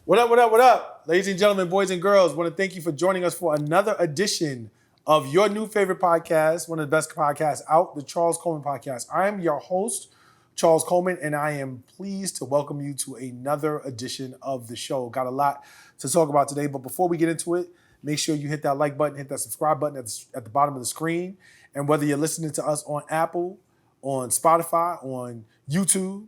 What up, what up, what up? Ladies and gentlemen, boys and girls, want to thank you for joining us for another edition of your new favorite podcast, one of the best podcasts out, the Charles Coleman Podcast. I am your host, Charles Coleman, and I am pleased to welcome you to another edition of the show. Got a lot to talk about today, but before we get into it, make sure you hit that like button, hit that subscribe button at the bottom of the screen. And whether you're listening to us on Apple, on Spotify, on YouTube,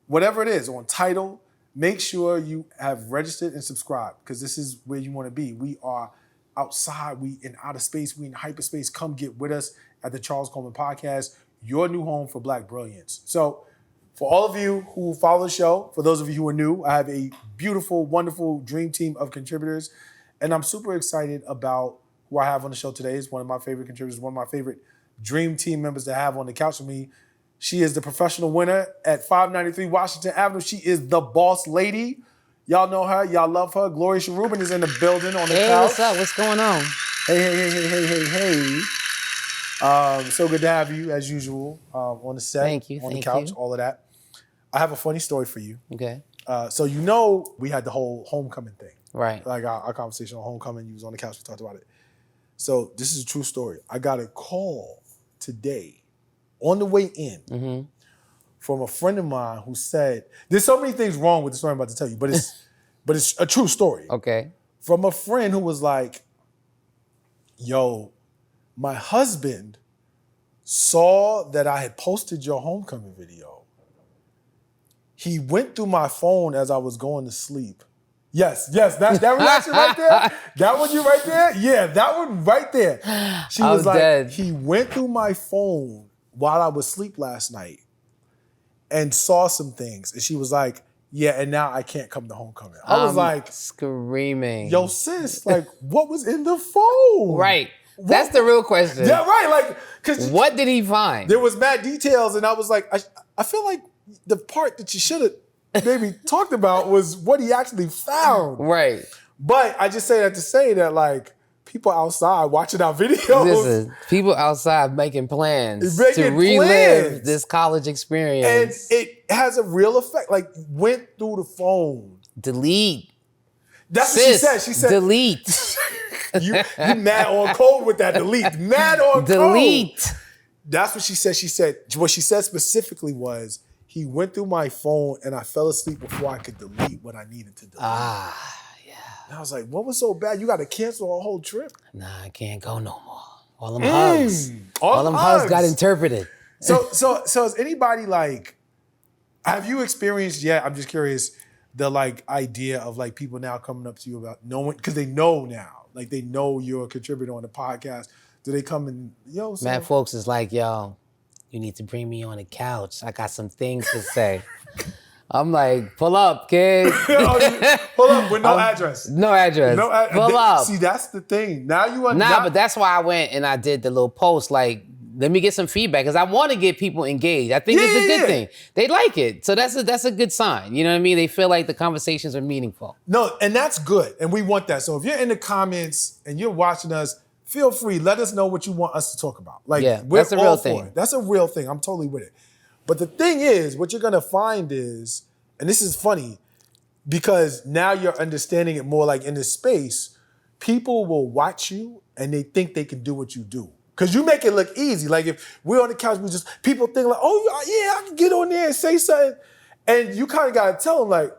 whatever it is, on Tidal, make sure you have registered and subscribed because this is where you want to be. We are outside, we in outer space, we in hyperspace. Come get with us at the Charles Coleman Podcast, your new home for Black brilliance. So for all of you who follow the show, for those of you who are new, I have a beautiful, wonderful dream team of contributors. And I'm super excited about who I have on the show today. Is one of my favorite contributors, one of my favorite dream team members to have on the couch with me. She is the professional winner at 593 Washington Avenue. She is the boss lady. Y'all know her. Y'all love her. Gloria Sharubin is in the building on the couch. Hey, what's up? What's going on? Hey. So good to have you, as usual, on the set, Thank you. on the couch, all of that. I have a funny story for you. Okay. So you know we had the whole homecoming thing. Right. Like our conversation on homecoming, you was on the couch, we talked about it. So this is a true story. I got a call today on the way in from a friend of mine who said, there's so many things wrong with the story I'm about to tell you, but it's a true story. Okay. From a friend who was like, yo, my husband saw that I had posted your homecoming video. He went through my phone as I was going to sleep. Yes, that reaction right there. That one you right there? Yeah, that one right there. She was like, dead. He went through my phone while I was asleep last night and saw some things. And she was like, yeah, and now I can't come to homecoming. I was like, screaming. yo, sis, like, what was in the phone? Right. That's the real question. Yeah, right. Like, cause what did he find? there was mad details, and I was like, I feel like the part that you should have maybe talked about was what he actually found. Right. But I just say that to say that, like, people outside watching our videos. Listen, people outside making plans Making to relive plans. this college And experience. it has a real effect. Like, went through the phone. Delete. That's Sis, what she said. She said, delete. you mad on code with that delete. Mad on Delete. code. That's what she said. She said, what she said specifically was, he went through my phone and I fell asleep before I could delete what I needed to delete. Yeah. And I was like, what was so bad? You got to cancel a whole trip? Nah, I can't go no more. All them hugs. All them hugs got interpreted. So is anybody like, have you experienced yet, I'm just curious, the like idea of like people now coming up to you about knowing, because they know now, like they know you're a contributor on the podcast. Do they come and, yo, so? Man, folks is like, yo, you need to bring me on the couch. I got some things to say. I'm like, pull up, kid. Pull up with no address. No address. Pull up. See, that's the thing. Now you understand. Nah, but that's why I went and I did the little post, like, let me get some feedback, because I want to get people engaged. I think it's a good thing. They like it. So that's a good sign. You know what I mean? They feel like the conversations are meaningful. No, and that's good. And we want that. So if you're in the comments and you're watching us, feel free. Let us know what you want us to talk about. Like, Yeah, we're that's a real all for thing. it. That's a real thing. I'm totally with it. But the thing is, what you're going to find is, and this is funny, because now you're understanding it more like in this space, people will watch you and they think they can do what you do. Because you make it look easy. Like if we're on the couch, people think like, oh yeah, I can get on there and say something. And you kind of got to tell them like,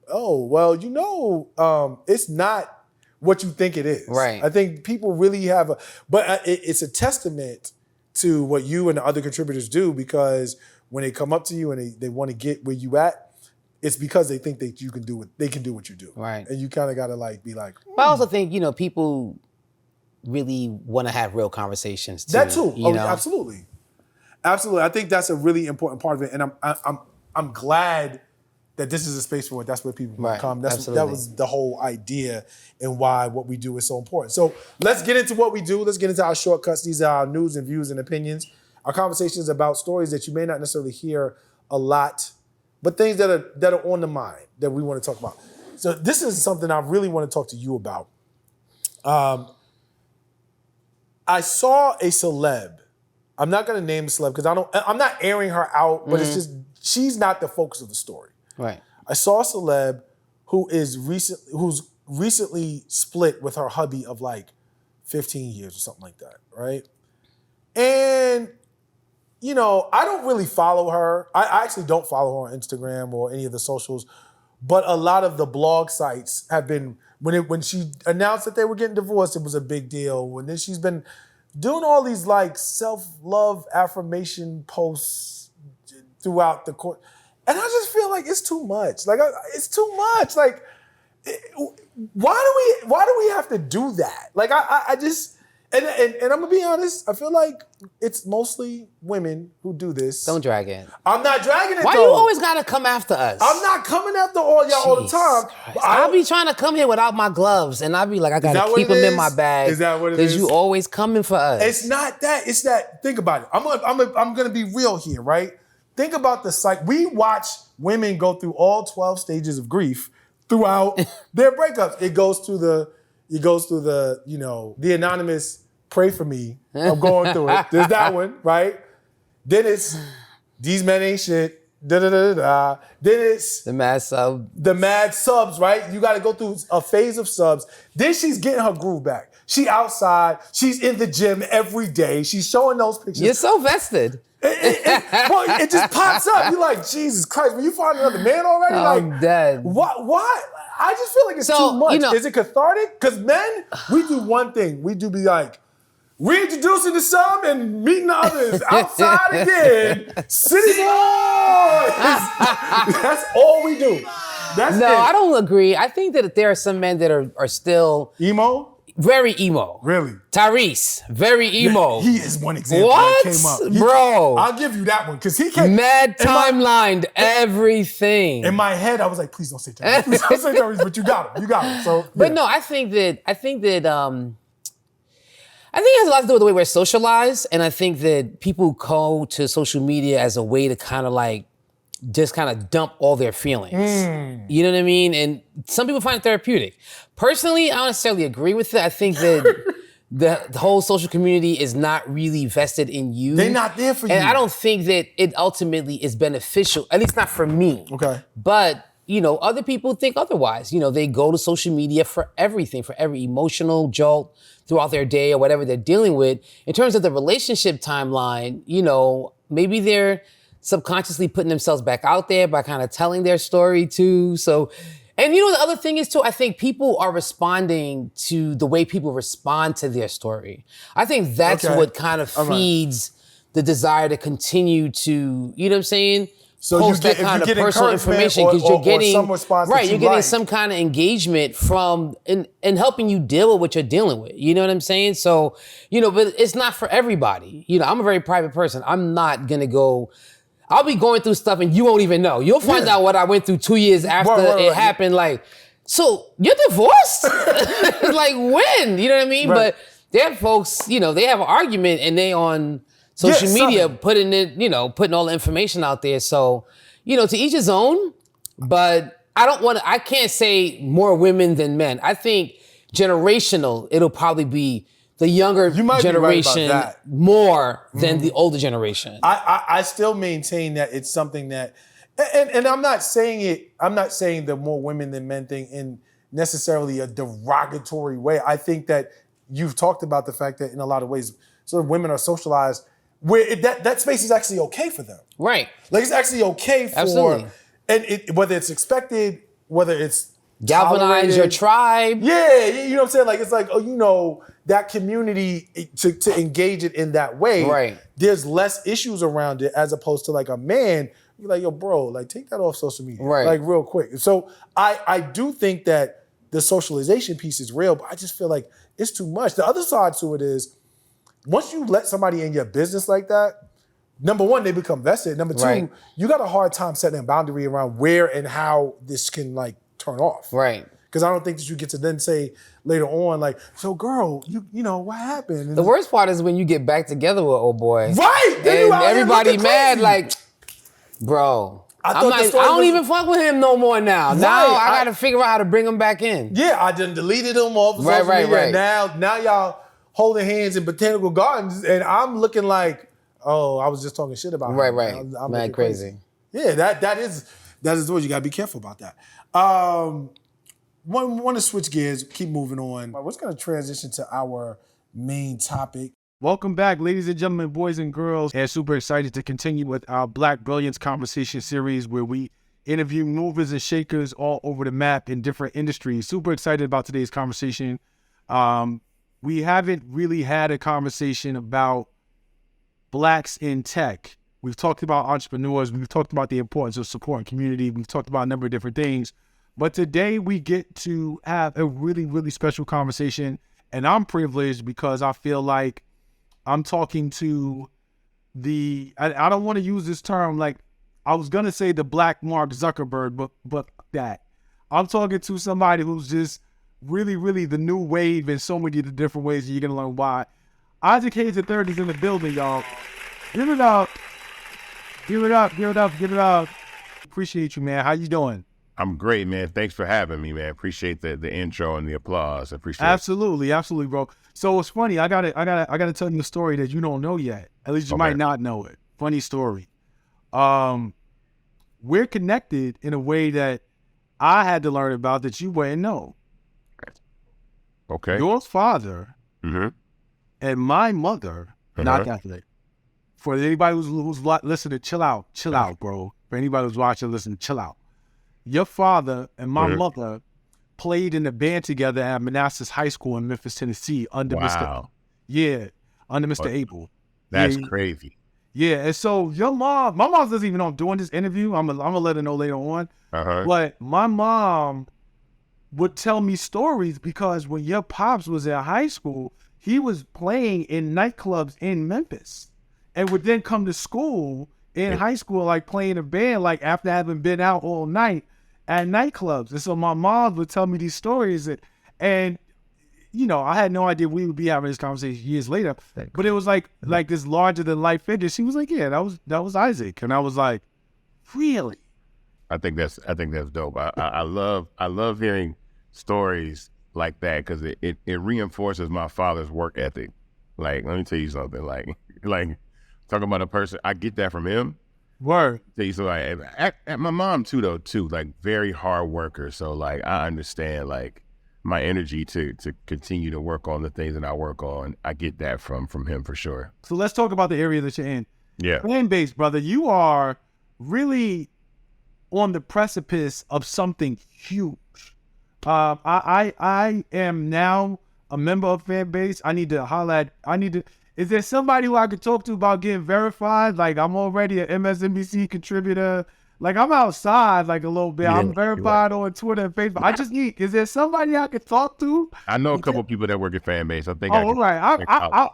oh, well, you know, it's not what you think it is. Right. I think people really have it's a testament to what you and the other contributors do, because when they come up to you and they want to get where you at, it's because they think that you can do they can do what you do. Right. And you kind of got to like be like, But I also think, people really want to have real conversations too. that too. You know? Absolutely. Absolutely. I think that's a really important part of it. And I'm glad that this is a space for it. That's where people Right. come. Absolutely. That was the whole idea and why what we do is so important. So let's get into what we do. Let's get into our shortcuts. These are our news and views and opinions. Our conversations about stories that you may not necessarily hear a lot, but things that are on the mind that we want to talk about. So this is something I really want to talk to you about. I saw a celeb. I'm not going to name the celeb because I'm not airing her out, but it's just, she's not the focus of the story. Right. I saw a celeb who's recently split with her hubby of like 15 years or something like that, right? And, you know, I don't really follow her. I actually don't follow her on Instagram or any of the socials, but a lot of the blog sites have been, when she announced that they were getting divorced, it was a big deal. And then she's been doing all these like self-love affirmation posts throughout the court. And I just feel like it's too much. Like, it's too much. Like, why do we have to do that? Like, I just, and I'm gonna be honest, I feel like it's mostly women who do this. Don't drag it. I'm not dragging it. Why though. you always gotta come after us? I'm not coming after all y'all all the time. I'll be trying to come here without my gloves, and I'll be like, I gotta keep them in my bag. Is that what it is? Because you always coming for us. It's not that. It's that. Think about it. I'm gonna be real here, right? Think about the cycle. We watch women go through all 12 stages of grief throughout their breakups. It goes through the, you know, the anonymous pray for me. I'm going through it. There's that one, right? Then it's these men ain't shit. Da da da da. Then it's the mad sub. The mad subs, right? You got to go through a phase of subs. Then she's getting her groove back. She outside. She's in the gym every day. She's showing those pictures. You're so vested. It just pops up. You're like, Jesus Christ, when you find another man already? I'm dead. Why? I just feel like it's too much. You know, is it cathartic? Because men, we do one thing. We do be like, reintroducing the some and meeting the others outside again. City boys. That's all we do. That's no, it. I don't agree. I think that there are some men that are still emo. Very emo. Really? Tyrese, very emo. He is one example what? that came up. Bro. I'll give you that one because he came. Mad timelined everything. In my head, I was like, please don't say Tyrese. Please don't say Tyrese, but you got him. You got him. So, yeah. But no, I think that it has a lot to do with the way we're socialized, and I think that people go to social media as a way to kind of like just kind of dump all their feelings. You know what I mean? And some people find it therapeutic. Personally, I don't necessarily agree with it. I think that the whole social community is not really vested in you. They're not there for you. And I don't think that it ultimately is beneficial, at least not for me. Okay. But, you know, other people think otherwise. You know, they go to social media for everything, for every emotional jolt throughout their day or whatever they're dealing with. In terms of the relationship timeline, you know, maybe they're subconsciously putting themselves back out there by kind of telling their story too. So, and you know, the other thing is too, I think people are responding to the way people respond to their story. I think that's what kind of feeds the desire to continue to, you know what I'm saying? So post that kind of personal information because you're getting you're getting some kind of engagement from and helping you deal with what you're dealing with. You know what I'm saying? So, you know, but it's not for everybody. You know, I'm a very private person. I'm not gonna go. I'll be going through stuff and you won't even know. You'll find out what I went through 2 years after it happened. Like, so you're divorced? Like when? You know what I mean? Right. But there are folks, you know, they have an argument and they on social media putting it, you know, putting all the information out there. So, you know, to each his own, but I can't say more women than men. I think generational, it'll probably be the younger generation more than the older generation. I still maintain that it's something that, and I'm not saying the more women than men thing in necessarily a derogatory way. I think that you've talked about the fact that in a lot of ways, sort of women are socialized where that space is actually okay for them. Right. Like it's actually okay for, absolutely. And whether it's expected, whether it's galvanize your tribe. Yeah, you know what I'm saying? Like, it's like, oh, you know, that community, to engage it in that way, right. There's less issues around it as opposed to like a man, you're like, yo, bro, like take that off social media. Right. Like real quick. So I do think that the socialization piece is real, but I just feel like it's too much. The other side to it is, once you let somebody in your business like that, number one, they become vested. Number two, you got a hard time setting a boundary around where and how this can like turn off. Right. Because I don't think that you get to then say later on, like, so girl, you know, what happened? And the worst part is when you get back together with old boy. Right! And everybody mad, like, bro. I don't even fuck with him no more now. Right. Now I gotta figure out how to bring him back in. Yeah, I done deleted him off of social media. Right. Now y'all holding hands in botanical gardens, and I'm looking like, oh, I was just talking shit about him. Right. I'm mad crazy. Yeah, that is what you gotta be careful about that. Want to switch gears, keep moving on. We're just going to transition to our main topic. Welcome back, ladies and gentlemen, boys and girls. And super excited to continue with our Black Brilliance Conversation series where we interview movers and shakers all over the map in different industries. Super excited about today's conversation. We haven't really had a conversation about Blacks in tech. We've talked about entrepreneurs. We've talked about the importance of supporting community. We've talked about a number of different things. But today we get to have a really, really special conversation. And I'm privileged because I feel like I'm talking to I don't want to use this term, like I was going to say the Black Mark Zuckerberg, but that. I'm talking to somebody who's just really, really the new wave in so many different ways, and you're going to learn why. Isaac Hayes III is in the building, y'all. Give it up. Give it up, give it up, give it up. Appreciate you, man. How you doing? I'm great, man. Thanks for having me, man. Appreciate the intro and the applause. I appreciate absolutely, it. Absolutely, bro. So it's funny. I gotta tell you a story that you don't know yet. At least you might not know it. Funny story. We're connected in a way that I had to learn about that you wouldn't know. Okay. Your father and my mother, not Catholic. For anybody who's listening, chill out, bro. For anybody who's watching, listen, chill out. Your father and my mother played in a band together at Manassas High School in Memphis, Tennessee under Mr. Abel. That's crazy. Yeah, and so your my mom doesn't even know I'm doing this interview. I'm gonna let her know later on. But my mom would tell me stories because when your pops was in high school, he was playing in nightclubs in Memphis, and would then come to school in high school, like playing a band, like after having been out all night at nightclubs. And so my mom would tell me these stories, and you know, I had no idea we would be having this conversation years later. But it was like this larger than life figure. She was like, "Yeah, that was Isaac," and I was like, "Really?" I think that's dope. I love hearing stories like that because it reinforces my father's work ethic. Like, let me tell you something. Like talking about a person, I get that from him. Word. So like, at my mom too, like very hard worker. So like, I understand like my energy to continue to work on the things that I work on. I get that from him for sure. So let's talk about the area that you're in. Yeah. Fan base, brother. You are really on the precipice of something huge. I am now a member of fan base. I need to holler at, is there somebody who I could talk to about getting verified? Like, I'm already an MSNBC contributor. Like, I'm outside like a little bit. Yeah, I'm verified on Twitter and Facebook. Is there somebody I could talk to? I know a couple people that work at fan base. I think all right.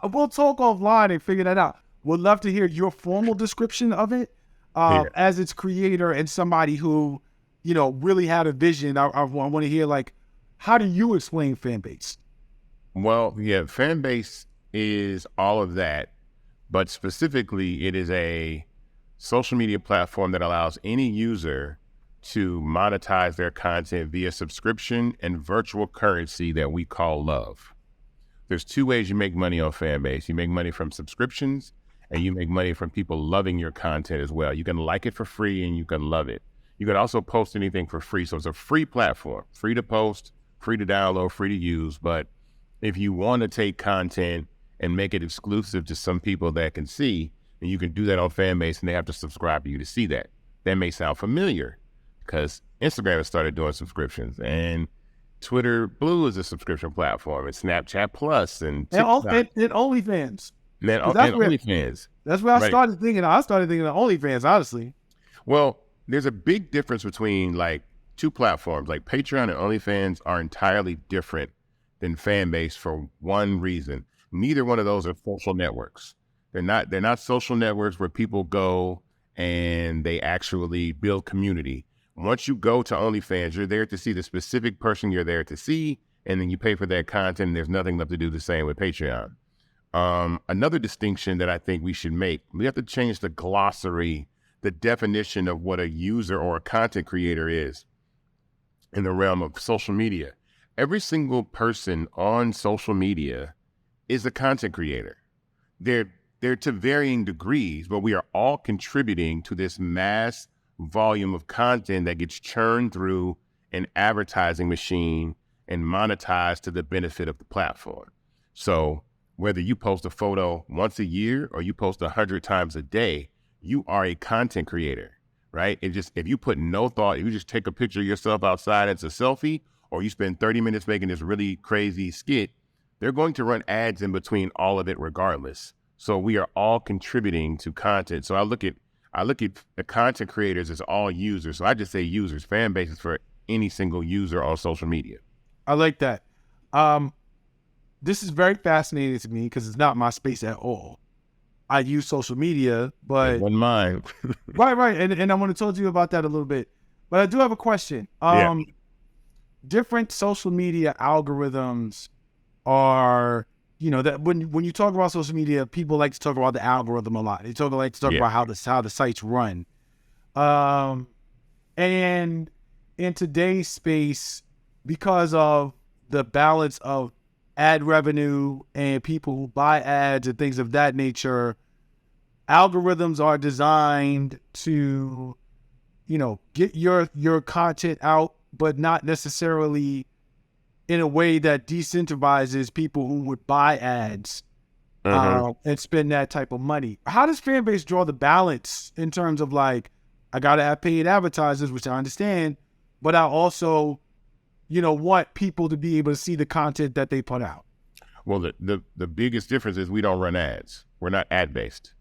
We'll talk offline and figure that out. Would love to hear your formal description of it as its creator and somebody who, you know, really had a vision. I want to hear, like, how do you explain fan base? Well, yeah, fan base is all of that, but specifically it is a social media platform that allows any user to monetize their content via subscription and virtual currency that we call love. There's two ways you make money on fan base. You make money from subscriptions and you make money from people loving your content as well. You can like it for free and you can love it. You can also post anything for free. So it's a free platform, free to post, free to download, free to use. But if you want to take content and make it exclusive to some people that can see, and you can do that on Fanbase, and they have to subscribe to you to see that. That may sound familiar because Instagram has started doing subscriptions, and Twitter Blue is a subscription platform, and Snapchat Plus, and TikTok. And OnlyFans. And OnlyFans. That's where I started thinking. I started thinking of OnlyFans, honestly. Well, there's a big difference between like two platforms. Like Patreon and OnlyFans are entirely different than Fanbase for one reason. Neither one of those are social networks. They're not social networks where people go and they actually build community. Once you go to OnlyFans, you're there to see the specific person you're there to see, and then you pay for that content, and there's nothing left to do the same with Patreon. Another distinction that I think we should make, we have to change the glossary, the definition of what a user or a content creator is in the realm of social media. Every single person on social media is a content creator. They're to varying degrees, but we are all contributing to this mass volume of content that gets churned through an advertising machine and monetize to the benefit of the platform. So whether you post a photo once a year or you post 100 times a day, you are a content creator, right? If you put no thought, if you just take a picture of yourself outside, it's a selfie, or you spend 30 minutes making this really crazy skit, they're going to run ads in between all of it regardless. So we are all contributing to content. So I look at the content creators as all users. So I just say users, fan bases for any single user on social media. I like that. This is very fascinating to me because it's not my space at all. I use social media, but... It wasn't mine. Right. And I want to talk to you about that a little bit. But I do have a question. Different social media algorithms are, that when you talk about social media, people like to talk about the algorithm a lot. They like to talk about how the sites run. And in today's space, because of the balance of ad revenue and people who buy ads and things of that nature, algorithms are designed to, get your content out, but not necessarily in a way that decentralizes people who would buy ads and spend that type of money. How does Fanbase draw the balance in terms of I got to have paid advertisers, which I understand, but I also, want people to be able to see the content that they put out? Well, the biggest difference is we don't run ads. We're not ad-based.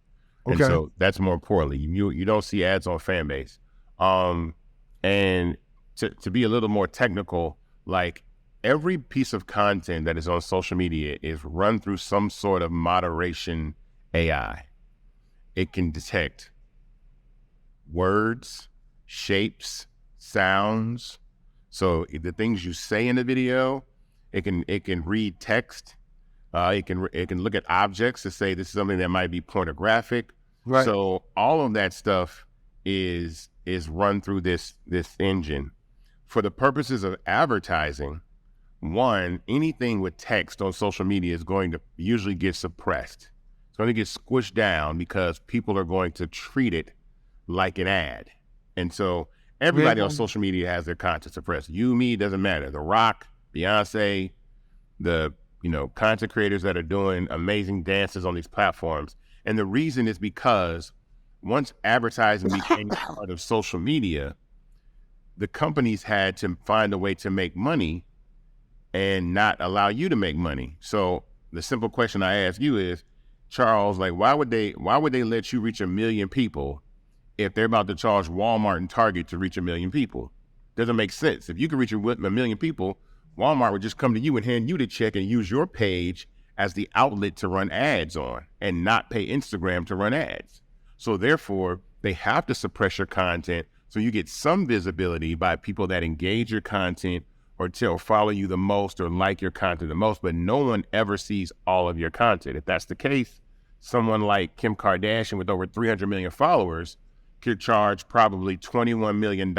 Okay. And so that's more importantly. You don't see ads on Fanbase. And to be a little more technical, every piece of content that is on social media is run through some sort of moderation AI. It can detect words, shapes, sounds. So the things you say in the video, it can read text. It can look at objects to say this is something that might be pornographic. Right. So all of that stuff is run through this engine. For the purposes of advertising, one, anything with text on social media is going to usually get suppressed. It's going to get squished down because people are going to treat it like an ad. And so everybody on social media has their content suppressed. You, me, doesn't matter. The Rock, Beyonce, the content creators that are doing amazing dances on these platforms. And the reason is because once advertising became part of social media, the companies had to find a way to make money and not allow you to make money. So the simple question I ask you is, Charles, why would they let you reach 1 million people if they're about to charge Walmart and Target to reach 1 million people? Doesn't make sense. If you could reach 1 million people, Walmart would just come to you and hand you the check and use your page as the outlet to run ads on and not pay Instagram to run ads. So therefore, they have to suppress your content so you get some visibility by people that engage your content or follow you the most or like your content the most, but no one ever sees all of your content. If that's the case, someone like Kim Kardashian with over 300 million followers could charge probably $21 million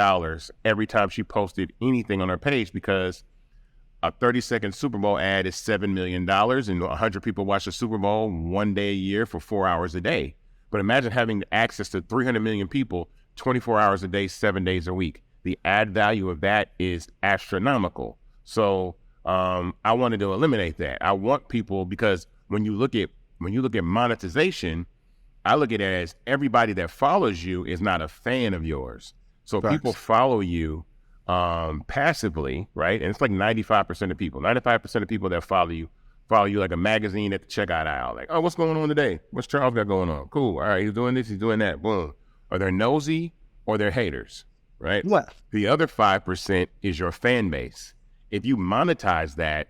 every time she posted anything on her page, because a 30-second Super Bowl ad is $7 million and 100 people watch the Super Bowl one day a year for 4 hours a day. But imagine having access to 300 million people 24 hours a day, 7 days a week. The ad value of that is astronomical. So I wanted to eliminate that. I want people, because when you look at monetization, I look at it as everybody that follows you is not a fan of yours. So people follow you passively, right? And it's 95% of people. 95% of people that follow you like a magazine at the checkout aisle. Oh, what's going on today? What's Charles got going on? Cool. All right, he's doing this, he's doing that. Boom. Or they're nosy or they're haters, right? What? The other 5% is your fan base. If you monetize that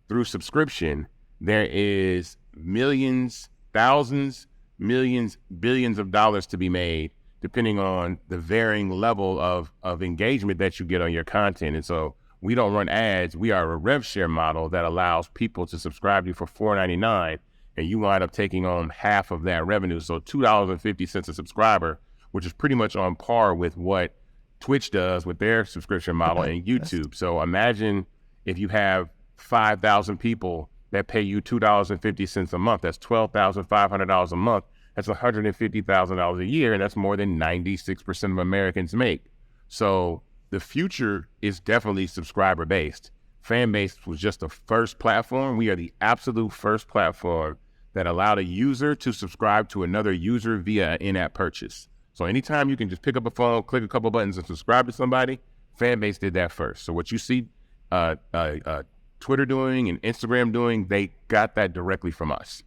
through subscription, there is millions, thousands, millions, billions of dollars to be made, depending on the varying level of engagement that you get on your content. And so we don't run ads. We are a rev share model that allows people to subscribe to you for $4.99, and you wind up taking on half of that revenue. So $2.50 a subscriber, which is pretty much on par with what Twitch does with their subscription model and YouTube. So imagine if you have 5,000 people that pay you $2.50 a month. That's $12,500 a month. That's $150,000 a year, and that's more than 96% of Americans make. So the future is definitely subscriber based. Fan base was just the first platform. We are the absolute first platform that allowed a user to subscribe to another user via an in-app purchase. So anytime you can just pick up a phone, click a couple buttons and subscribe to somebody, Fanbase did that first. So what you see Twitter doing and Instagram doing, they got that directly from us.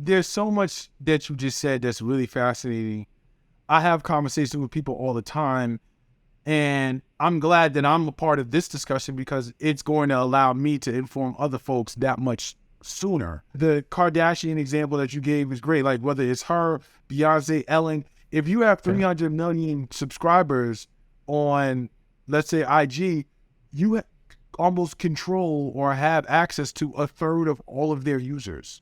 There's so much that you just said that's really fascinating. I have conversations with people all the time, and I'm glad that I'm a part of this discussion because it's going to allow me to inform other folks that much sooner. The Kardashian example that you gave is great. Like whether it's her, Beyonce, Ellen, if you have 300 million subscribers on, let's say, IG, you almost control or have access to a third of all of their users.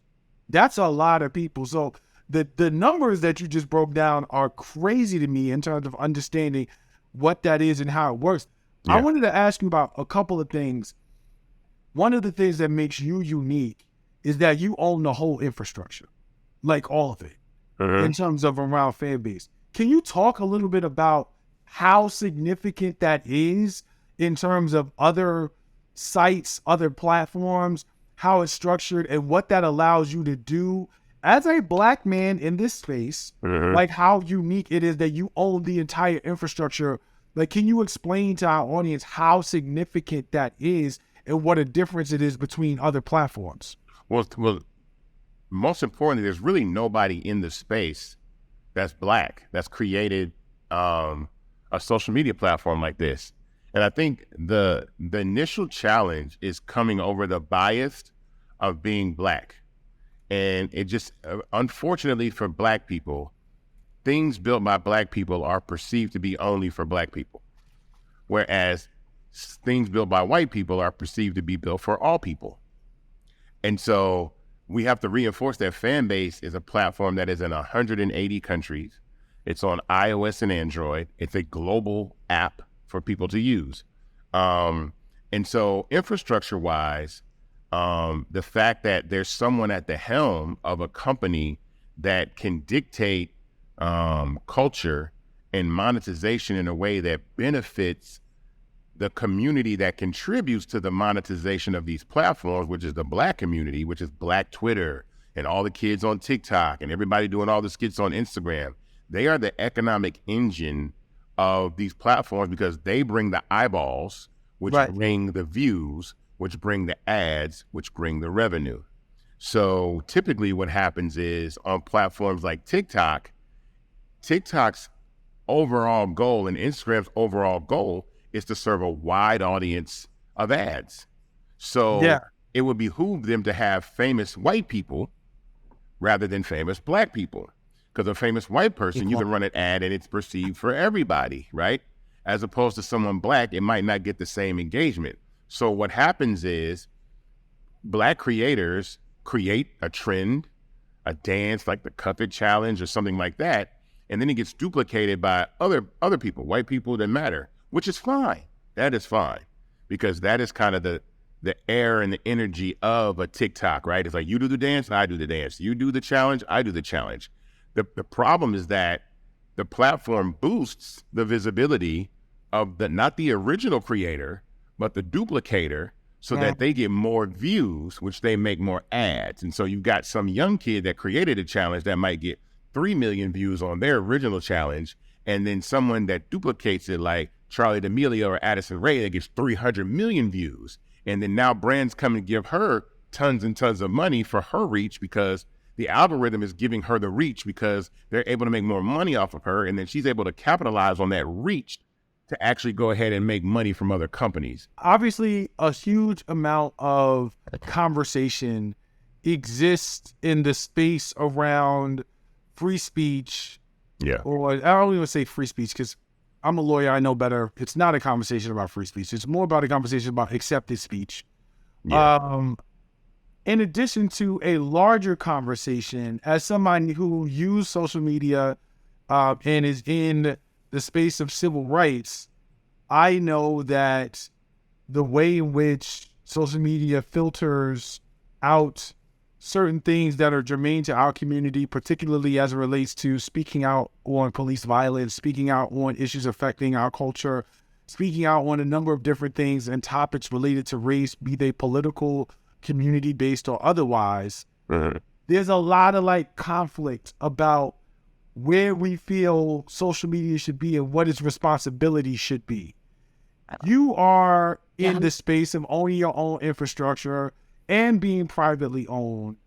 That's a lot of people. So the numbers that you just broke down are crazy to me in terms of understanding what that is and how it works. Yeah. I wanted to ask you about a couple of things. One of the things that makes you unique is that you own the whole infrastructure, like all of it, in terms of around fan base. Can you talk a little bit about how significant that is in terms of other sites, other platforms, how it's structured, and what that allows you to do as a Black man in this space, like how unique it is that you own the entire infrastructure? Like, can you explain to our audience how significant that is and what a difference it is between other platforms? Well, most importantly, there's really nobody in the space that's Black that's created a social media platform like this. And I think the initial challenge is coming over the bias of being Black. And it just, unfortunately for Black people, things built by Black people are perceived to be only for Black people. Whereas things built by white people are perceived to be built for all people. And so we have to reinforce that Fanbase is a platform that is in 180 countries. It's on iOS and Android. It's a global app for people to use. And so infrastructure-wise, the fact that there's someone at the helm of a company that can dictate culture and monetization in a way that benefits the community that contributes to the monetization of these platforms, which is the Black community, which is Black Twitter and all the kids on TikTok and everybody doing all the skits on Instagram. They are the economic engine of these platforms because they bring the eyeballs, which bring the views, which bring the ads, which bring the revenue. So typically what happens is on platforms like TikTok, TikTok's overall goal and Instagram's overall goal is to serve a wide audience of ads. So it would behoove them to have famous white people rather than famous Black people. Because a famous white person, you can run an ad and it's perceived for everybody, right? As opposed to someone Black, it might not get the same engagement. So what happens is Black creators create a trend, a dance like the Cut It Challenge or something like that, and then it gets duplicated by other people, white people that matter, which is fine. That is fine, because that is kind of the air and the energy of a TikTok, right? It's like you do the dance, I do the dance. You do the challenge, I do the challenge. The problem is that the platform boosts the visibility of not the original creator, but the duplicator, so that they get more views, which they make more ads. And so you've got some young kid that created a challenge that might get 3 million views on their original challenge, and then someone that duplicates it like Charli D'Amelio or Addison Rae that gets 300 million views. And then now brands come and give her tons and tons of money for her reach because the algorithm is giving her the reach because they're able to make more money off of her. And then she's able to capitalize on that reach to actually go ahead and make money from other companies. Obviously, a huge amount of conversation exists in the space around free speech. Yeah. Or I don't even say free speech because I'm a lawyer, I know better. It's not a conversation about free speech. It's more about a conversation about accepted speech. Yeah. In addition to a larger conversation, as somebody who uses social media and is in the space of civil rights, I know that the way in which social media filters out certain things that are germane to our community, particularly as it relates to speaking out on police violence, speaking out on issues affecting our culture, speaking out on a number of different things and topics related to race, be they political, community-based, or otherwise. There's a lot of like conflict about where we feel social media should be and what its responsibility should be. You are in the space of owning your own infrastructure and being privately owned.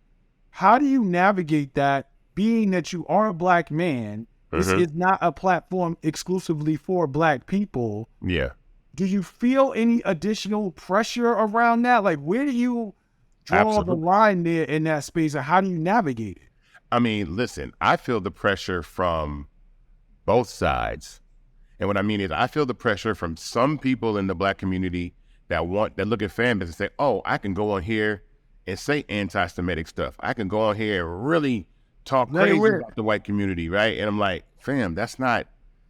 How do you navigate that, being that you are a Black man? This is not a platform exclusively for Black people. Yeah. Do you feel any additional pressure around that? Like, where do you draw the line there in that space, and how do you navigate it? I mean, listen, I feel the pressure from both sides. And what I mean is I feel the pressure from some people in the Black community that look at fan base and say, oh, I can go on here and say anti-Semitic stuff. I can go on here and really talk crazy about the white community, right? And I'm like, fam, that's not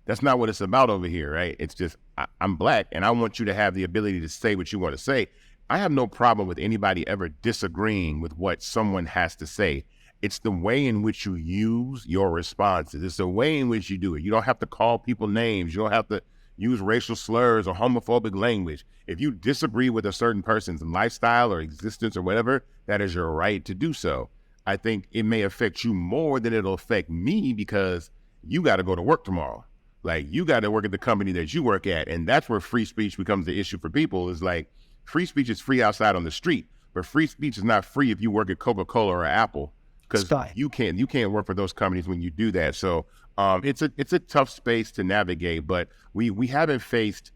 what it's about over here, right? It's just, I'm Black and I want you to have the ability to say what you want to say. I have no problem with anybody ever disagreeing with what someone has to say. It's the way in which you use your responses. It's the way in which you do it. You don't have to call people names. You don't have to use racial slurs or homophobic language. If you disagree with a certain person's lifestyle or existence or whatever, that is your right to do so. I think it may affect you more than it'll affect me because you got to go to work tomorrow. Like, you got to work at the company that you work at. And that's where free speech becomes the issue for people. Is like, free speech is free outside on the street, but free speech is not free if you work at Coca-Cola or Apple. Because you can't work for those companies when you do that. So it's a tough space to navigate, but we haven't faced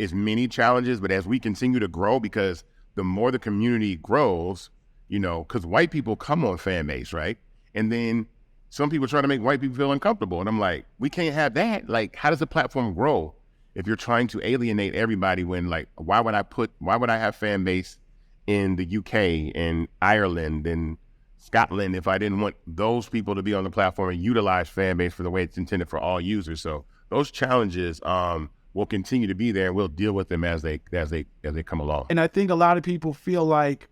as many challenges. But as we continue to grow, because the more the community grows, you know, because white people come on fan base, right? And then some people try to make white people feel uncomfortable. And I'm like, we can't have that. Like, how does the platform grow if you're trying to alienate everybody when, like, why would I have fan base in the UK and Ireland and Scotland if I didn't want those people to be on the platform and utilize fan base for the way it's intended for all users? So those challenges will continue to be there, and we'll deal with them as they come along. And I think a lot of people feel like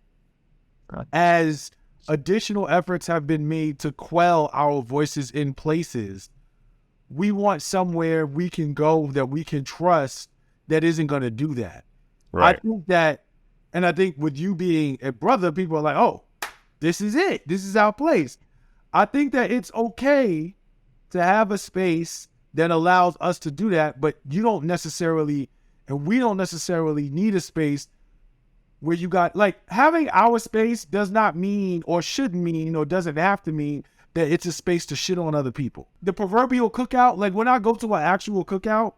as additional efforts have been made to quell our voices in places, we want somewhere we can go that we can trust that isn't going to do that. Right. I think that, and I think with you being a brother, people are like, oh, this is it. This is our place. I think that it's okay to have a space that allows us to do that, but you don't necessarily, and we don't necessarily need a space where you got, like, having our space does not mean or shouldn't mean or doesn't have to mean that it's a space to shit on other people. The proverbial cookout, like when I go to an actual cookout,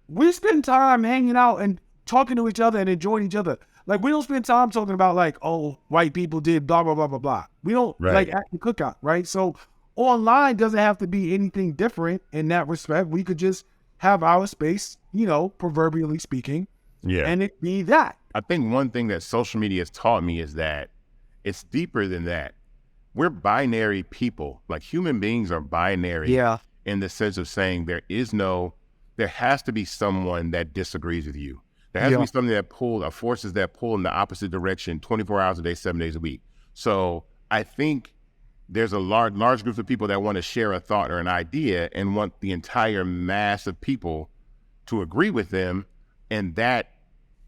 we spend time hanging out and talking to each other and enjoying each other. Like, we don't spend time talking about, like, oh, white people did blah, blah, blah, blah, blah. We don't, like, at the cookout, right? So online doesn't have to be anything different in that respect. We could just have our space, you know, proverbially speaking, and it be that. I think one thing that social media has taught me is that it's deeper than that. We're binary people. Like, human beings are binary in the sense of saying there has to be someone that disagrees with you. There has to be something that forces that pull in the opposite direction 24 hours a day, 7 days a week. So I think there's a large group of people that want to share a thought or an idea and want the entire mass of people to agree with them. And that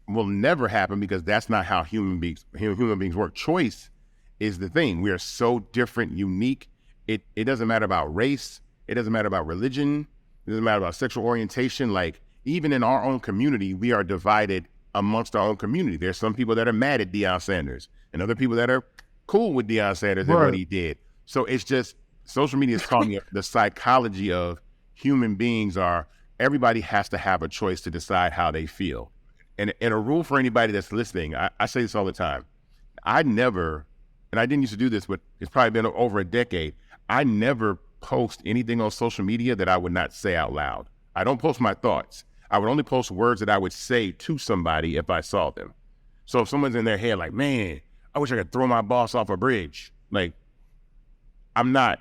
will never happen because that's not how human beings work. Choice is the thing. We are so different, unique. It doesn't matter about race. It doesn't matter about religion. It doesn't matter about sexual orientation. Like, even in our own community, we are divided amongst our own community. There's some people that are mad at Deion Sanders and other people that are cool with Deion Sanders and what he did. So it's just, social media is taught me the psychology of human beings everybody has to have a choice to decide how they feel. And a rule for anybody that's listening, I say this all the time. I never, and I didn't used to do this, but it's probably been over a decade. I never post anything on social media that I would not say out loud. I don't post my thoughts. I would only post words that I would say to somebody if I saw them. So if someone's in their head like, man, I wish I could throw my boss off a bridge. Like, I'm not.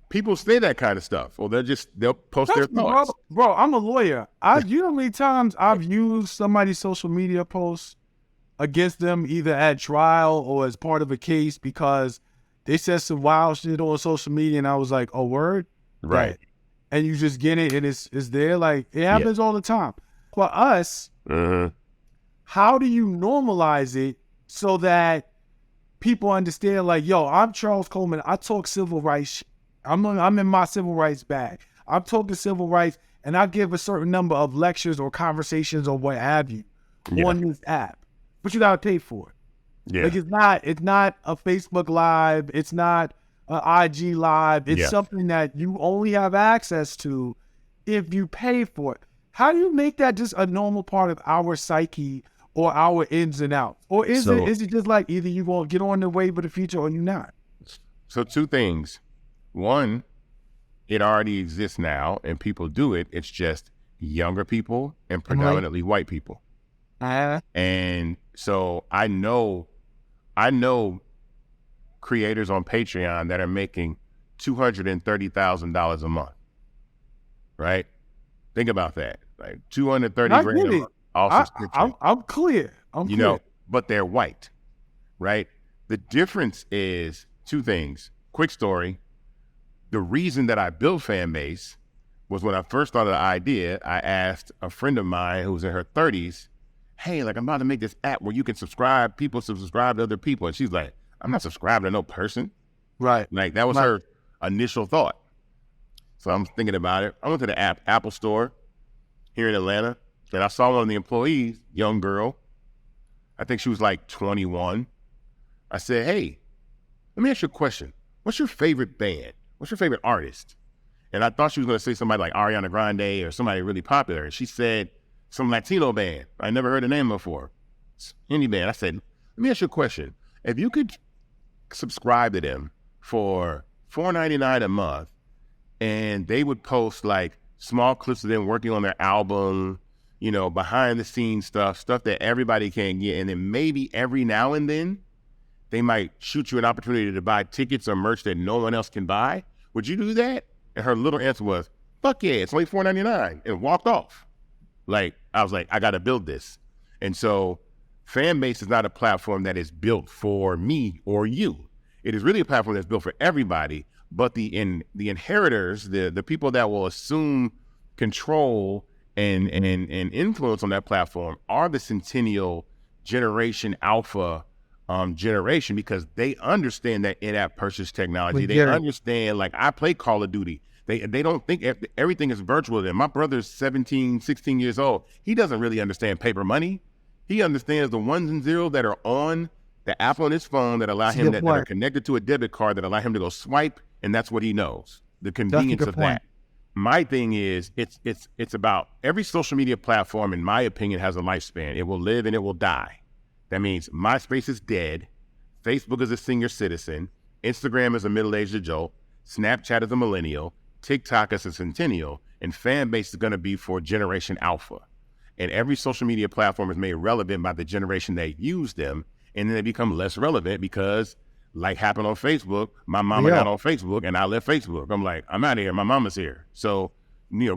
People say that kind of stuff, or they'll post their thoughts. Bro, I'm a lawyer. You know how many times I've used somebody's social media post against them, either at trial or as part of a case, because they said some wild shit on social media, and I was like, oh, word? Right. And you just get it, and it's there. Like, it happens all the time. For us, how do you normalize it so that people understand, like, yo, I'm Charles Coleman. I talk civil rights. I'm in my civil rights bag. I'm talking civil rights, and I give a certain number of lectures or conversations or what have you on this app. But you gotta pay for it. Yeah. Like, it's not a Facebook Live. It's not an IG Live. It's something that you only have access to if you pay for it. How do you make that just a normal part of our psyche or our ins and outs? Or is it just like either you gonna get on the wave of the future or you're not? So two things. One, it already exists now and people do it. It's just younger people and predominantly white people. And so I know creators on Patreon that are making $230,000 a month, right? Think about that, like $230,000 a month off subscription. I'm clear. I'm clear. But they're white, right? The difference is two things. Quick story. The reason that I built Fanbase was when I first thought of the idea, I asked a friend of mine who was in her 30s, hey, like, I'm about to make this app where you can people subscribe to other people. And she's like, I'm not subscribing to no person. Right. Like, that was her initial thought. So I'm thinking about it. I went to the Apple store here in Atlanta, and I saw one of the employees, young girl. I think she was like 21. I said, hey, let me ask you a question. What's your favorite band? What's your favorite artist? And I thought she was going to say somebody like Ariana Grande or somebody really popular. And she said some Latino band. I never heard the name before. Any band. I said, let me ask you a question. If you could subscribe to them for $4.99 a month, and they would post like small clips of them working on their album, behind the scenes stuff that everybody can get. And then maybe every now and then they might shoot you an opportunity to buy tickets or merch that no one else can buy. Would you do that? And her little answer was, fuck yeah, it's only $4.99, and walked off. Like, I was like, I got to build this. And so Fanbase is not a platform that is built for me or you. It is really a platform that's built for everybody, but the inheritors, the people that will assume control and influence on that platform are the Centennial Generation Alpha generation, because they understand that in-app purchase technology. They understand, like, I play Call of Duty. They don't think everything is virtual to them. My brother's 17, 16 years old. He doesn't really understand paper money. He understands the ones and zeros that are on the app on his phone that allow him, that are connected to a debit card that allow him to go swipe, and that's what he knows. The convenience of that. My thing is, it's about every social media platform, in my opinion, has a lifespan. It will live and it will die. That means MySpace is dead, Facebook is a senior citizen, Instagram is a middle-aged adult, Snapchat is a millennial, TikTok is a centennial, and Fanbase is going to be for Generation Alpha. And every social media platform is made relevant by the generation that use them, and then they become less relevant because, like happened on Facebook, my mama got on Facebook and I left Facebook. I'm like, I'm out of here, my mama's here. So,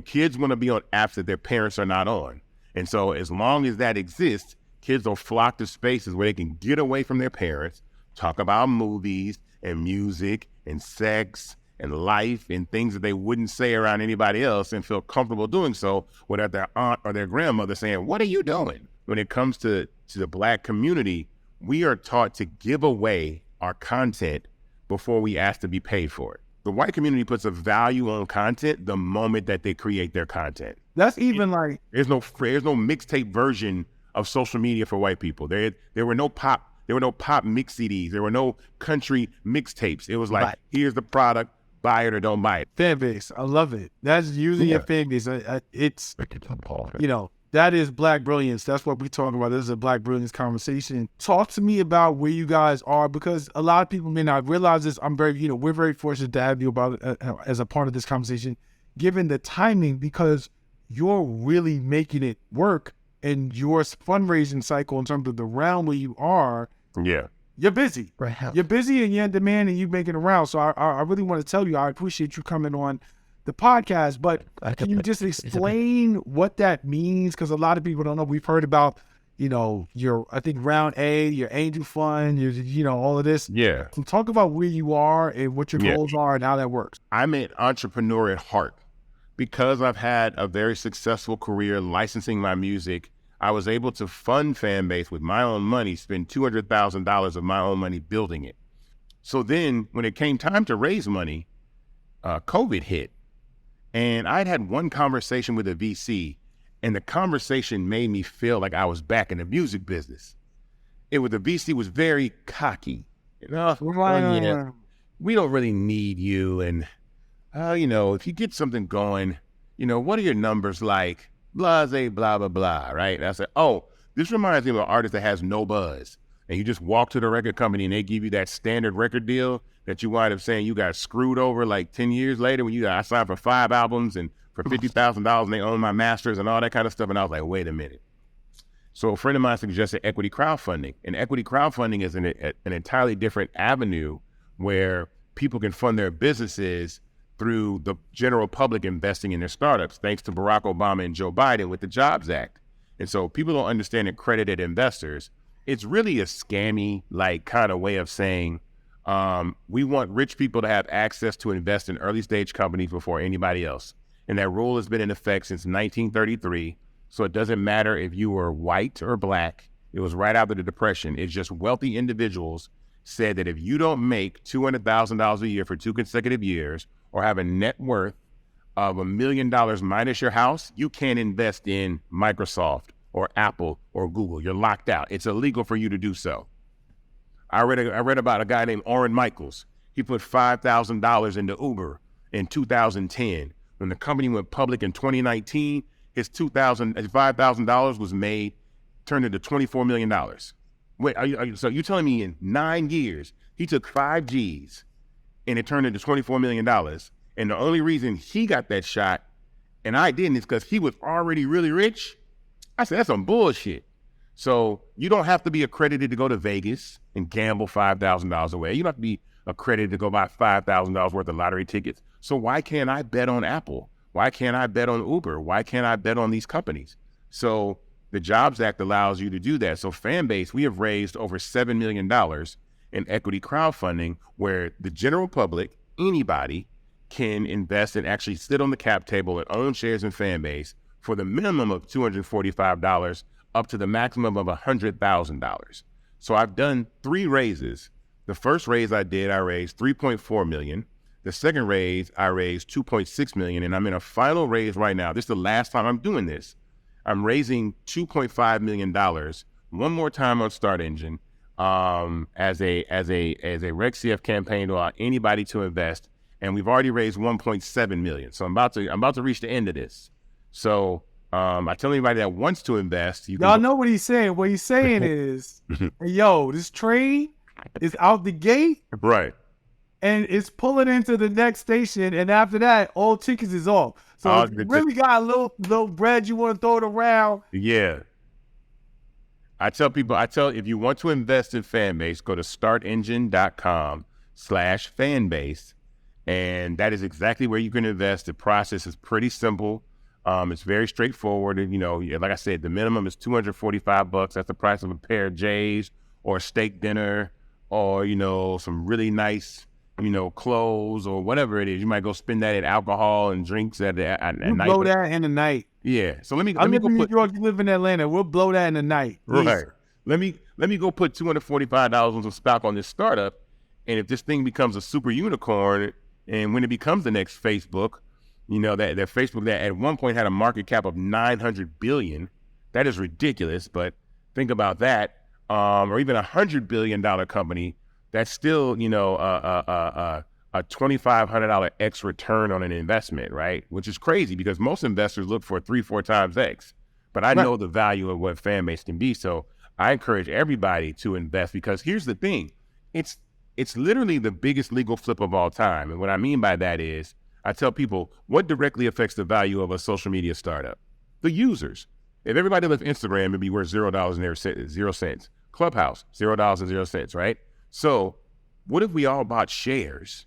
kids want to be on apps that their parents are not on. And so as long as that exists, kids will flock to spaces where they can get away from their parents, talk about movies and music and sex and life and things that they wouldn't say around anybody else, and feel comfortable doing so without their aunt or their grandmother saying, what are you doing? When it comes to the Black community, we are taught to give away our content before we ask to be paid for it. The white community puts a value on content the moment that they create their content. That's even like... There's no mixtape version of social media for white people. There were no pop mix CDs. There were no country mixtapes. It was like, here's the product, buy it or don't buy it. Fanbase, I love it. That's using your fanbase. It's that is Black brilliance. That's what we're talking about. This is a Black brilliance conversation. Talk to me about where you guys are, because a lot of people may not realize this. We're very fortunate to have you as a part of this conversation, given the timing, because you're really making it work. And your fundraising cycle, in terms of the realm where you are, you're busy. Right. You're busy and you're in demand and you're making it around. So I really want to tell you, I appreciate you coming on the podcast, but can you just explain what that means? Because a lot of people don't know. We've heard about, your, I think round A, your angel fund, all of this. Yeah. So talk about where you are and what your goals are and how that works. I'm an entrepreneur at heart. Because I've had a very successful career licensing my music, I was able to fund Fanbase with my own money, spend $200,000 of my own money building it. So then when it came time to raise money, COVID hit. And I'd had one conversation with a VC, and the conversation made me feel like I was back in the music business. The VC was very cocky. We don't really need you. And, if you get something going, what are your numbers like? Blase, blah, blah, blah, right? And I said, this reminds me of an artist that has no buzz. And you just walk to the record company and they give you that standard record deal that you wind up saying you got screwed over like 10 years later when I signed for 5 albums and for $50,000 and they own my masters and all that kind of stuff. And I was like, wait a minute. So a friend of mine suggested equity crowdfunding. And equity crowdfunding is an entirely different avenue where people can fund their businesses through the general public investing in their startups, thanks to Barack Obama and Joe Biden with the Jobs Act. And so people don't understand accredited investors. It's really a scammy, kind of way of saying, we want rich people to have access to invest in early stage companies before anybody else. And that rule has been in effect since 1933. So it doesn't matter if you were white or black. It was right after the Depression. It's just wealthy individuals said that if you don't make $200,000 a year for 2 consecutive years or have a net worth of $1 million minus your house, you can't invest in Microsoft or Apple or Google. You're locked out. It's illegal for you to do so. I read about a guy named Orrin Michaels. He put $5,000 into Uber in 2010. When the company went public in 2019, his $5,000 was turned into $24 million. Wait, so you're telling me in 9 years, he took 5 G's and it turned into $24 million. And the only reason he got that shot and I didn't is because he was already really rich? I said, that's some bullshit. So you don't have to be accredited to go to Vegas and gamble $5,000 away. You don't have to be accredited to go buy $5,000 worth of lottery tickets. So why can't I bet on Apple? Why can't I bet on Uber? Why can't I bet on these companies? So the Jobs Act allows you to do that. So Fanbase, we have raised over $7 million in equity crowdfunding where the general public, anybody, can invest and actually sit on the cap table and own shares in Fanbase for the minimum of $245 up to the maximum of $100,000. So I've done 3 raises. The first raise I raised $3.4 million. The second raise, I raised $2.6 million, and I'm in a final raise right now. This is the last time I'm doing this. I'm raising $2.5 million one more time on Start Engine as a Rec CF campaign to allow anybody to invest, and we've already raised $1.7 million. So I'm about to reach the end of this. So I tell anybody that wants to invest, y'all know what he's saying. What he's saying is, yo, this train is out the gate, right? And it's pulling into the next station, and after that, all tickets is off. So if you really got a little bread you want to throw it around. Yeah. I tell people, if you want to invest in Fanbase, go to startengine.com/fanbase, and that is exactly where you can invest. The process is pretty simple. It's very straightforward. And, like I said, the minimum is $245. That's the price of a pair of J's or a steak dinner or, some really nice, clothes or whatever it is. You might go spend that at alcohol and drinks at night. Blow that in the night. Yeah. So let me go put New York, you live in Atlanta. We'll blow that in the night. Right. Let me go put $245 on some stock on this startup. And if this thing becomes a super unicorn and when it becomes the next Facebook, that Facebook that at one point had a market cap of $900 billion, that is ridiculous. But think about that. Or even $100 billion company, that's still, a $2,500 X return on an investment, right? Which is crazy because most investors look for 3-4 times X. But I know the value of what Fanbase can be. So I encourage everybody to invest because here's the thing. It's literally the biggest legal flip of all time. And what I mean by that is I tell people what directly affects the value of a social media startup? The users. If everybody left Instagram, it'd be worth $0.00. Clubhouse, $0.00, right? So what if we all bought shares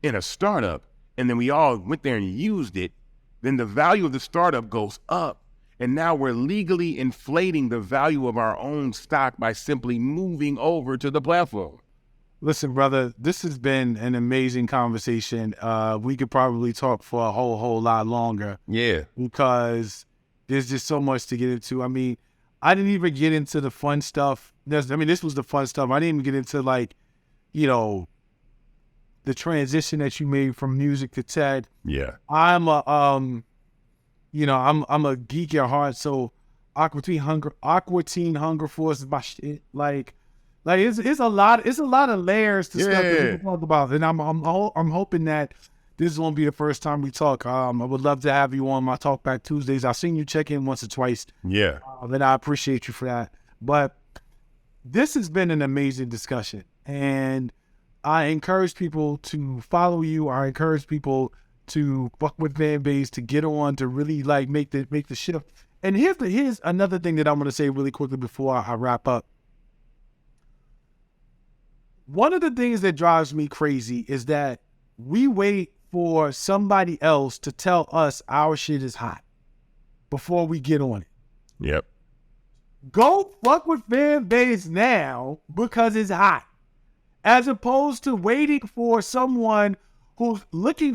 in a startup and then we all went there and used it? Then the value of the startup goes up And now we're legally inflating the value of our own stock by simply moving over to the platform. Listen, brother, this has been an amazing conversation. We could probably talk for a whole lot longer. Yeah. Because there's just so much to get into. I mean, I didn't even get into the fun stuff. This was the fun stuff. I didn't even get into the transition that you made from music to TED. Yeah. I'm a a geek at heart, so Aqua Teen Hunger Force is my shit. It's a lot of layers to stuff that people talk about, and I'm hoping that this won't be the first time we talk. I would love to have you on my Talk Back Tuesdays. I've seen you check in once or twice. Yeah. And I appreciate you for that. But this has been an amazing discussion, and I encourage people to follow you. I encourage people to fuck with fan base, to get on, to really make the shift. And here's another thing that I'm going to say really quickly before I wrap up. One of the things that drives me crazy is that we wait for somebody else to tell us our shit is hot before we get on it. Yep. Go fuck with fan base now because it's hot, as opposed to waiting for someone who's looking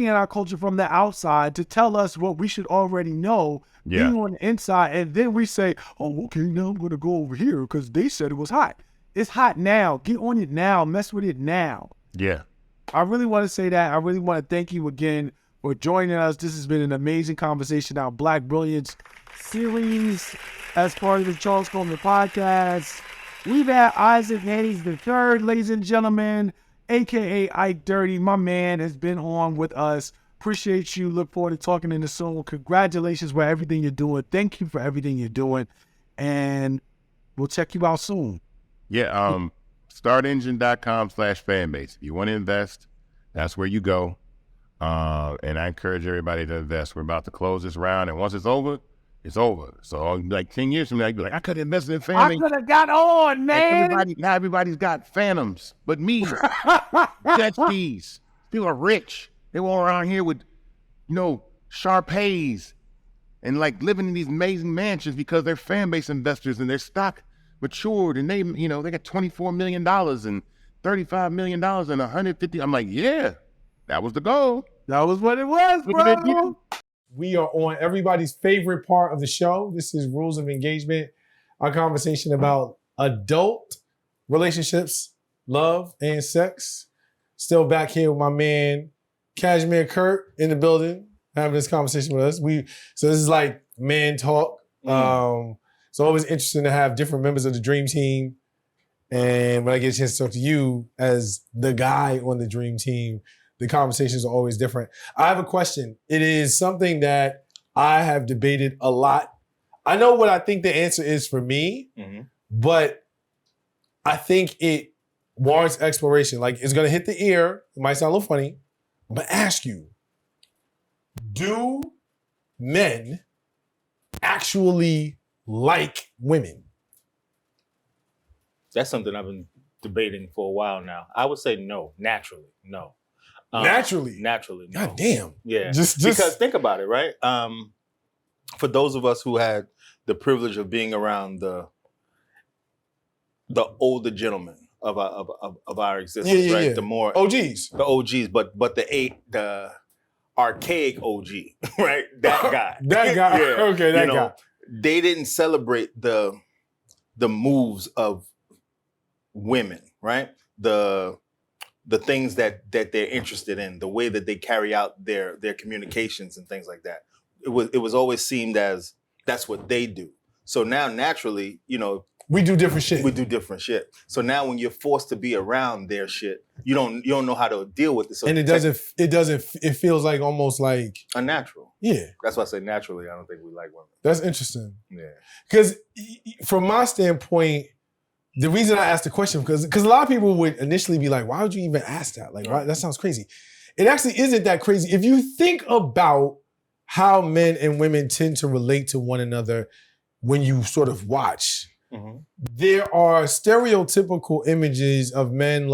at our culture from the outside to tell us what we should already know, being on the inside, and then we say, oh, okay, now I'm going to go over here because they said it was hot. It's hot now. Get on it now. Mess with it now. Yeah. I really want to say that. I really want to thank you again for joining us. This has been an amazing conversation, our Black Brilliance series as part of the Charles Coleman podcast. We've had Isaac Hayes III, ladies and gentlemen, a.k.a. Ike Dirty. My man has been on with us. Appreciate you. Look forward to talking in the soul. Congratulations for everything you're doing. Thank you for everything you're doing. And we'll check you out soon. Yeah, startengine.com/fanbase. If you want to invest, that's where you go. And I encourage everybody to invest. We're about to close this round, and once it's over, it's over. So like 10 years from now, you'll be like, I could have invested in Fanbase. I could have got on, man. Now everybody's got phantoms, but me, Techies. People are rich. They walk around here with, Sharpays and living in these amazing mansions because they're Fanbase investors and their stock matured, and they got $24 million and $35 million and 150. I'm like, yeah, that was the goal. That was what it was, bro. We are on everybody's favorite part of the show. This is Rules of Engagement, our conversation about adult relationships, love, and sex. Still back here with my man, Cashmere Kurt, in the building, having this conversation with us. So this is like man talk. It's always interesting to have different members of the Dream Team. And when I get a chance to talk to you as the guy on the Dream Team, the conversations are always different. I have a question. It is something that I have debated a lot. I know what I think the answer is for me, but I think it warrants exploration. It's going to hit the ear. It might sound a little funny, but ask you, do men actually like women? That's something I've been debating for a while now. I would say no, naturally, no. Naturally, no. God damn. Yeah, just because think about it, right? For those of us who had the privilege of being around the older gentlemen of our existence, right? Yeah. The more OGs, but the archaic OG, right? That guy, yeah. Okay, that guy. They didn't celebrate the moves of women, right? The things that they're interested in, the way that they carry out their communications and things like that. It was always seen as that's what they do. So now naturally, we do different shit. So now when you're forced to be around their shit, you don't know how to deal with it. So and it feels like almost like unnatural. Yeah. That's why I say naturally, I don't think we like women. That's interesting. Yeah. Because from my standpoint, the reason I asked the question, because a lot of people would initially be like, why would you even ask that? Why? That sounds crazy. It actually isn't that crazy. If you think about how men and women tend to relate to one another when you sort of watch, there are stereotypical images of men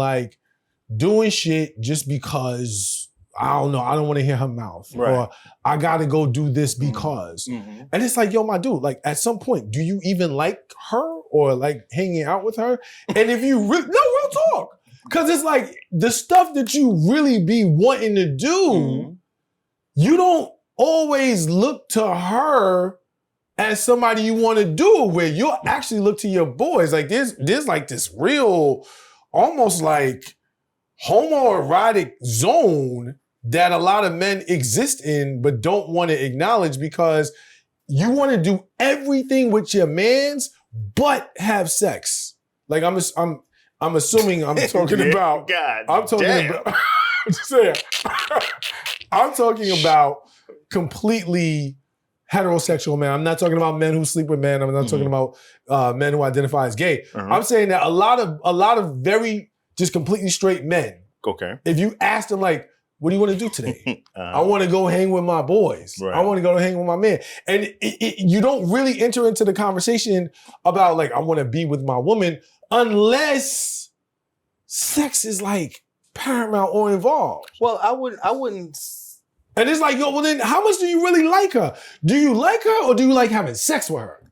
doing shit just because I don't know, I don't want to hear her mouth. Right. Or I got to go do this because. Mm-hmm. And it's like, yo, my dude, like at some point, do you even like her or like hanging out with her? And if you really, no, real talk. Because it's like the stuff that you really be wanting to do, you don't always look to her as somebody you want to do it with. You'll actually look to your boys. Like there's like this real, almost like homoerotic zone that a lot of men exist in but don't want to acknowledge because you want to do everything with your mans but have sex. Like I'm assuming I'm talking about. God, I'm talking damn. about. I'm just saying. I'm talking about completely heterosexual men. I'm not talking about men who sleep with men. I'm not talking about men who identify as gay. I'm saying that a lot of very just completely straight men. Okay. If you ask them like, what do you want to do today? I want to go hang with my boys. Right. I want to go hang with my man. And you don't really enter into the conversation about like, I want to be with my woman unless sex is like paramount or involved. Well, I wouldn't. And it's like, yo, well then how much do you really like her? Do you like her or do you like having sex with her?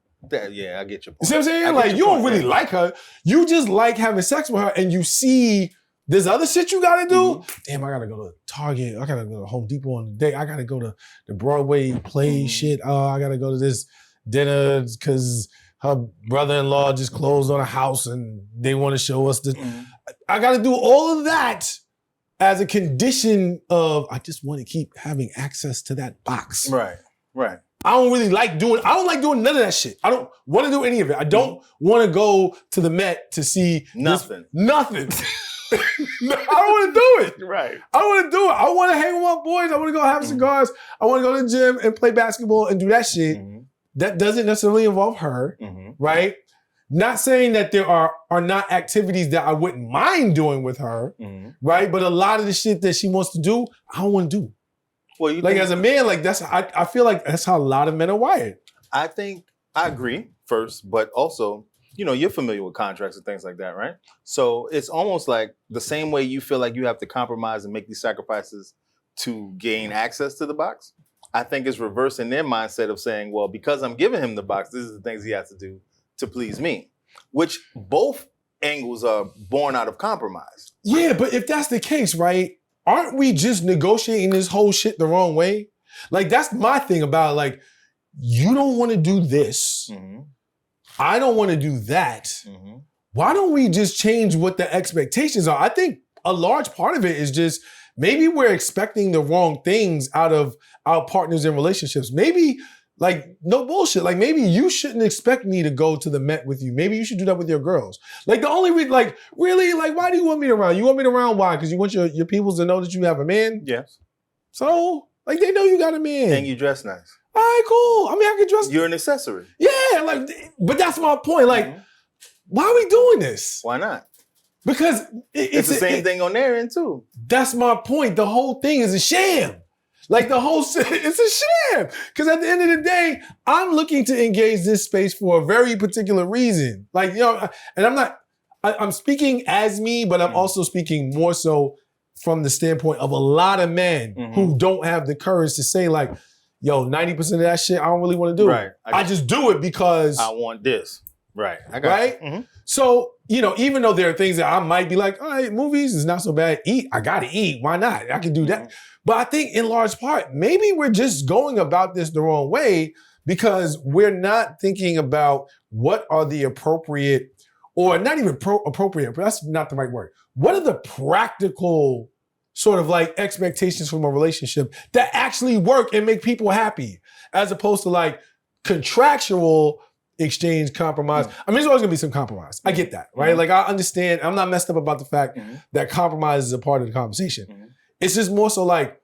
Yeah, I get your point. You see what I'm saying? Like you don't really like her. You just like having sex with her and you see this other shit you gotta do. Damn, I gotta go to Target. I gotta go to Home Depot on the day. I gotta go to the Broadway play shit. I gotta go to this dinner because her brother-in-law just closed on a house and they want to show us this. I gotta do all of that as a condition of I just want to keep having access to that box. Right. I don't like doing none of that shit. I don't want to do any of it. I don't want to go to the Met to see Nothing. Nothing. I don't want to do it. Right. I don't want to do it. I want to hang with my boys. I want to go have cigars. I want to go to the gym and play basketball and do that shit. That doesn't necessarily involve her, right? Not saying that there are not activities that I wouldn't mind doing with her, right? But a lot of the shit that she wants to do, I don't want to do. Well, you like as a man, like I feel like that's how a lot of men are wired. I think I agree first, but also, you're familiar with contracts and things like that, right? So it's almost like the same way you feel like you have to compromise and make these sacrifices to gain access to the box. I think it's reverse in their mindset of saying, well, because I'm giving him the box, this is the things he has to do to please me, which both angles are born out of compromise. Yeah, but if that's the case, right, aren't we just negotiating this whole shit the wrong way? Like, that's my thing about it. Like, you don't want to do this. I don't want to do that. Why don't we just change what the expectations are? I think a large part of it is just maybe we're expecting the wrong things out of our partners in relationships. Maybe, like, no bullshit. Like, maybe you shouldn't expect me to go to the Met with you. Maybe you should do that with your girls. Like, the only reason, like, really, like, why do you want me around? You want me around? Why? Because you want your peoples to know that you have a man? Yes. So, like, they know you got a man. And you dress nice. All right, cool. I mean, I can dress. You're an accessory. Yeah, like, but that's my point. Like, why are we doing this? Why not? Because it's the same thing on their end, too. That's my point. The whole thing is a sham. Like it's a sham. Because at the end of the day, I'm looking to engage this space for a very particular reason. Like, and I'm speaking as me, but I'm also speaking more so from the standpoint of a lot of men who don't have the courage to say like, yo, 90% of that shit I don't really want to do. Right. I just do it because I want this. Right. I got right? you. So, even though there are things that I might be like, all right, movies is not so bad. Eat, I gotta eat. Why not? I can do that. But I think in large part, maybe we're just going about this the wrong way because we're not thinking about what are the appropriate, or not even appropriate, but that's not the right word. What are the practical sort of like expectations from a relationship that actually work and make people happy, as opposed to like contractual exchange, compromise. I mean, there's always gonna be some compromise. I get that, right? Like I understand, I'm not messed up about the fact that compromise is a part of the conversation. It's just more so like,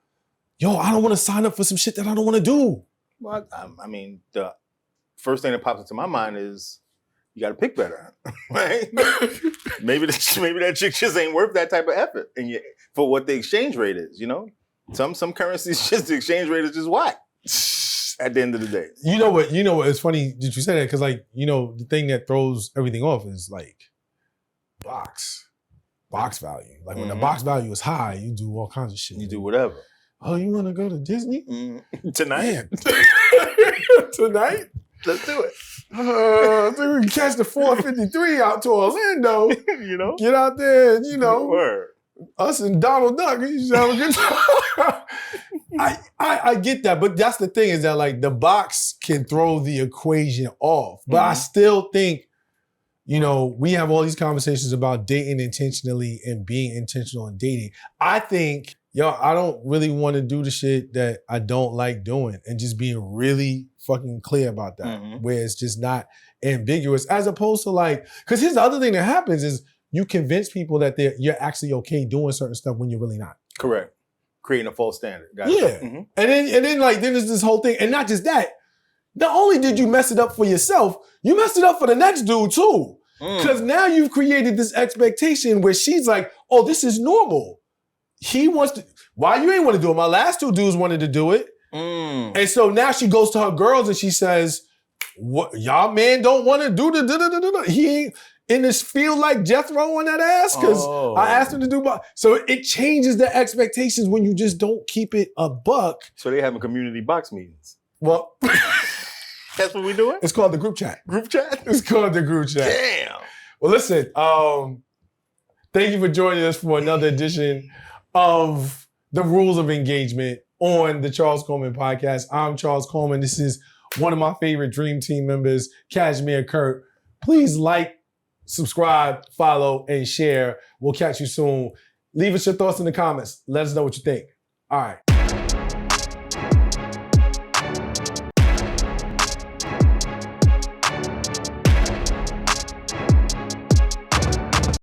yo, I don't wanna sign up for some shit that I don't wanna do. Well, I mean, the first thing that pops into my mind is you gotta pick better, right? maybe that chick just ain't worth that type of effort for what the exchange rate is, Some currencies, just the exchange rate is just whack. At the end of the day. You know what? It's funny that you say that because, like, the thing that throws everything off is like box value. Like when the box value is high, you do all kinds of shit. You do whatever. Oh, you want to go to Disney? Tonight? Tonight? Let's do it. So we can catch the 453 out to Orlando. You know? Get out there and, Word. us and Donald Duck, we should have a good time. I get that, but that's the thing is that like the box can throw the equation off. But I still think, we have all these conversations about dating intentionally and being intentional in dating. I think, I don't really want to do the shit that I don't like doing and just being really fucking clear about that, where it's just not ambiguous, as opposed to like, because here's the other thing that happens is you convince people that you're actually okay doing certain stuff when you're really not. Correct. Creating a false standard. Got it. And then there's this whole thing, and not just that. Not only did you mess it up for yourself, you messed it up for the next dude too. Because now you've created this expectation where she's like, oh, this is normal. He wants to, why you ain't want to do it? My last two dudes wanted to do it. And so now she goes to her girls and she says, "What y'all man don't want to do the he ain't in this field like Jethro on that ass because I asked him to do my." So it changes the expectations when you just don't keep it a buck. So they having community box meetings. Well, that's what we doing? It's called the group chat. Group chat? It's called the group chat. Damn. Well, listen, thank you for joining us for another edition of The Rules of Engagement on the Charles Coleman Podcast. I'm Charles Coleman. This is one of my favorite Dream Team members, Cashmere Kurt. Please like, subscribe, follow, and share. We'll catch you soon. Leave us your thoughts in the comments. Let us know what you think. All right.